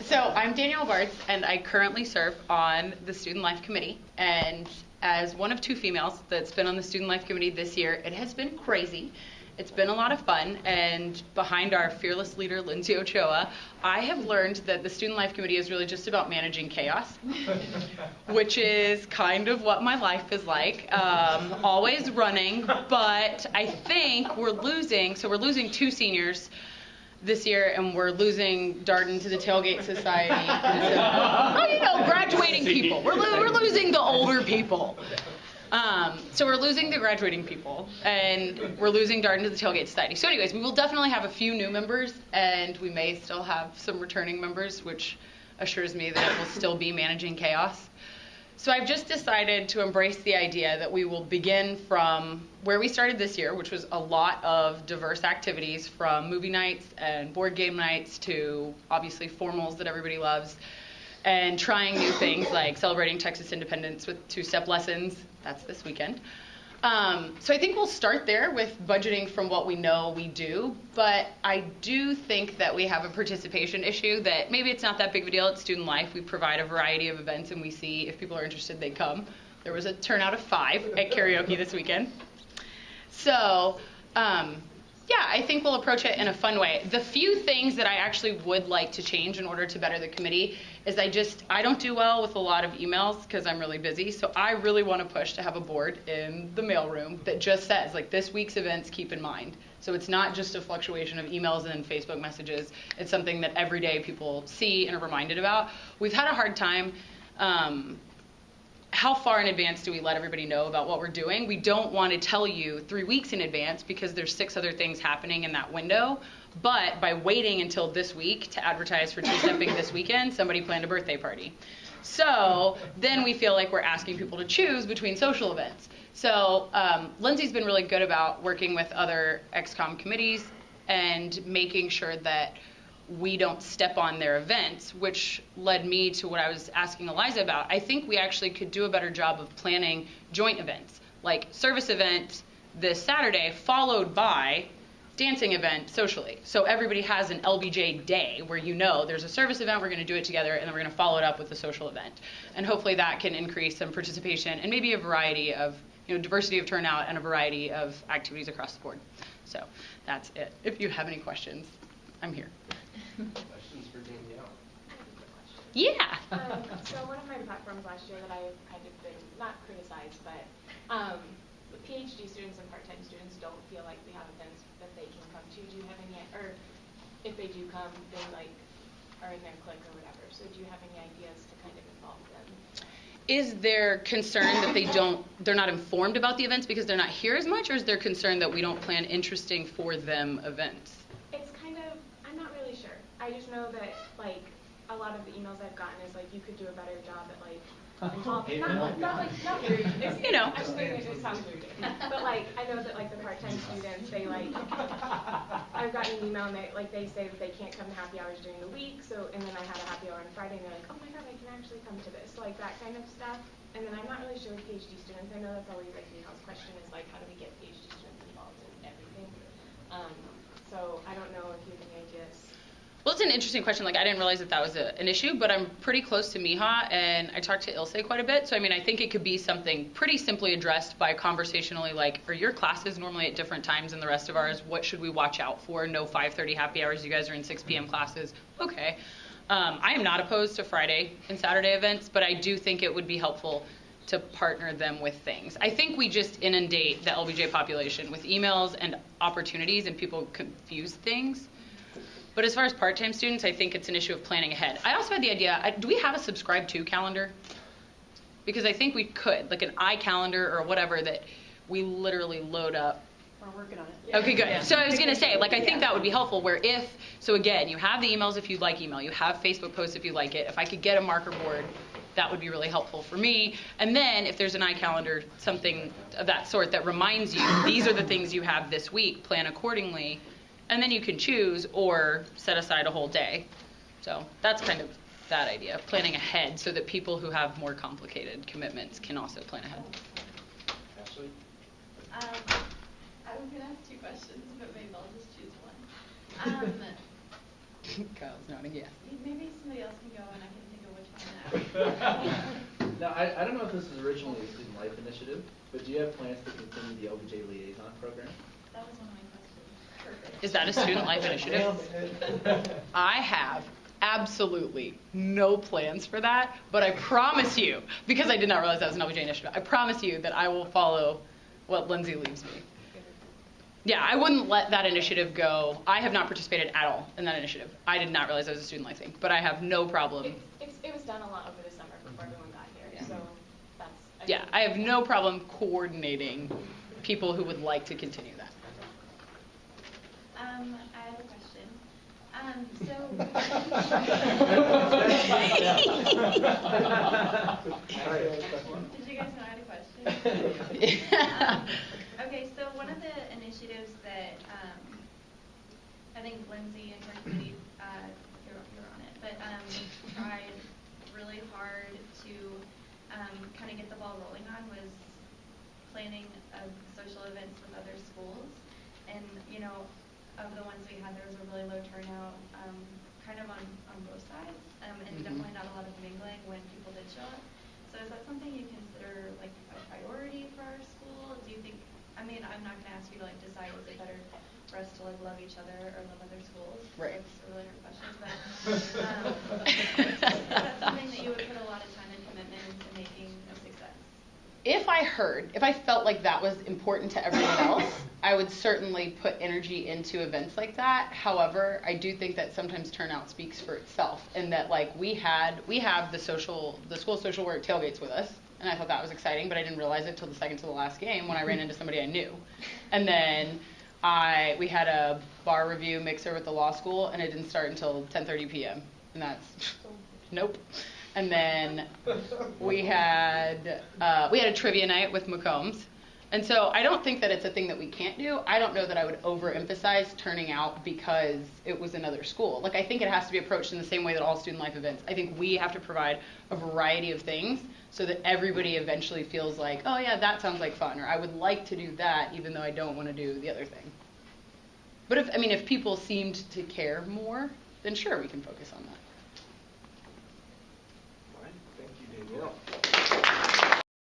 So I'm Danielle Bartz, and I currently serve on the Student Life Committee. And as one of two females that's been on the Student Life Committee this year, it has been crazy. It's been a lot of fun, and behind our fearless leader, Lindsay Ochoa, I have learned that the Student Life Committee is really just about managing chaos, which is kind of what my life is like, always running, but I think we're losing two seniors this year, and we're losing Darden to the Tailgate Society. Graduating people. We're losing the older people. So we're losing the graduating people, and we're losing Darden to the Tailgate Society. So anyways, we will definitely have a few new members, and we may still have some returning members, which assures me that it will still be managing chaos. So I've just decided to embrace the idea that we will begin from where we started this year, which was a lot of diverse activities, from movie nights and board game nights to obviously formals that everybody loves, and trying new things like celebrating Texas independence with two-step lessons. That's this weekend. So I think we'll start there with budgeting from what we know we do, but I do think that we have a participation issue that maybe it's not that big of a deal at Student Life. We provide a variety of events, and we see if people are interested, they come. There was a turnout of 5 at karaoke this weekend. So yeah, I think we'll approach it in a fun way. The few things that I actually would like to change in order to better the committee is I don't do well with a lot of emails because I'm really busy. So I really want to push to have a board in the mailroom that just says, like, this week's events, keep in mind. So it's not just a fluctuation of emails and Facebook messages. It's something that every day people see and are reminded about. We've had a hard time. How far in advance do we let everybody know about what we're doing? We don't want to tell you 3 weeks in advance because there's 6 other things happening in that window. But by waiting until this week to advertise for two-stepping this weekend, somebody planned a birthday party. So then we feel like we're asking people to choose between social events. So Lindsay's been really good about working with other XCOM committees and making sure that we don't step on their events, which led me to what I was asking Eliza about. I think we actually could do a better job of planning joint events, like service event this Saturday followed by dancing event socially. So everybody has an LBJ day where there's a service event, we're going to do it together, and then we're going to follow it up with a social event. And hopefully that can increase some participation and maybe a variety of, diversity of turnout and a variety of activities across the board. So that's it. If you have any questions, I'm here. Questions for Danielle? Yeah. So one of my platforms last year that I've kind of been, not criticized, but the PhD students and part-time students don't feel like we have events that they can come to. Do you have any, or if they do come, they are in their clique or whatever. So do you have any ideas to kind of involve them? Is there concern that they're not informed about the events because they're not here as much, or is there concern that we don't plan interesting for them events? It's kind of, I'm not really sure. I just know that, like, a lot of the emails I've gotten is, like, you could do a better job at, like, not rude. I just think it sounds rude. But, like, I know that, like, the part-time students, they, like, I've gotten an email and they say that they can't come to happy hours during the week, and then I had a happy hour on Friday, and they're like, oh my God, I can actually come to this. Like, that kind of stuff. And then I'm not really sure with PhD students. I know that's always, like, Mihal's question is, like, how do we get PhD students involved in everything? So I don't know if you have any ideas. Well, it's an interesting question. Like, I didn't realize that was an issue, but I'm pretty close to Miha, and I talked to Ilse quite a bit. So, I think it could be something pretty simply addressed by conversationally, like, are your classes normally at different times than the rest of ours? What should we watch out for? No 5:30 happy hours. You guys are in 6 p.m. classes. Okay. I am not opposed to Friday and Saturday events, but I do think it would be helpful to partner them with things. I think we just inundate the LBJ population with emails and opportunities, and people confuse things. But as far as part-time students, I think it's an issue of planning ahead. I also had the idea, do we have a subscribe to calendar? Because I think we could, like an iCalendar or whatever that we literally load up. We're working on it. Okay, good. Yeah. So I was going to say, like, I think that would be helpful where so again, you have the emails if you'd like email, you have Facebook posts if you like it. If I could get a marker board, that would be really helpful for me. And then if there's an iCalendar, something of that sort that reminds you, these are the things you have this week, plan accordingly. And then you can choose or set aside a whole day. So that's kind of that idea, planning ahead so that people who have more complicated commitments can also plan ahead. Ashley? I was going to ask 2 questions, but maybe I'll just choose one. Kyle's nodding yes. Maybe somebody else can go and I can think of which one now. Now, I don't know if this was originally a student life initiative, but do you have plans to continue the LBJ liaison program? That was one of my questions. Perfect. Is that a student life initiative? I have absolutely no plans for that, but I promise you, because I did not realize that was an LBJ initiative, I promise you that I will follow what Lindsay leaves me. Yeah, I wouldn't let that initiative go. I have not participated at all in that initiative. I did not realize it was a student life thing, but I have no problem. It was done a lot over the summer before everyone got here, so that's. Yeah, I have no problem coordinating people who would like to continue that. I have a question. So. Did you guys know I had a question? Okay, so one of the initiatives that I think Lindsay and her committee, you're on it, but tried really hard to kind of get the ball rolling on was planning social events with other schools. And, you know, of the ones we had, there was a really low turnout, kind of on both sides, and definitely not a lot of mingling when people did show up. So is that something you consider like a priority for our school? Do you think, I mean, I'm not going to ask you to like decide is it better for us to like love each other or love other schools? Right. That's earlier questions, but is that something that you would put a lot of time and commitment into making a success? If I felt like that was important to everyone else, I would certainly put energy into events like that. However, I do think that sometimes turnout speaks for itself, and that like we have the school social work tailgates with us, and I thought that was exciting, but I didn't realize it till the second to the last game when I ran into somebody I knew. And then we had a bar review mixer with the law school, and it didn't start until 10:30 p.m. And that's nope. And then we had a trivia night with McCombs. And so I don't think that it's a thing that we can't do. I don't know that I would overemphasize turning out because it was another school. Like, I think it has to be approached in the same way that all student life events. I think we have to provide a variety of things so that everybody eventually feels like, oh yeah, that sounds like fun, or I would like to do that even though I don't want to do the other thing. But if people seemed to care more, then sure, we can focus on that. All right, thank you, Danielle.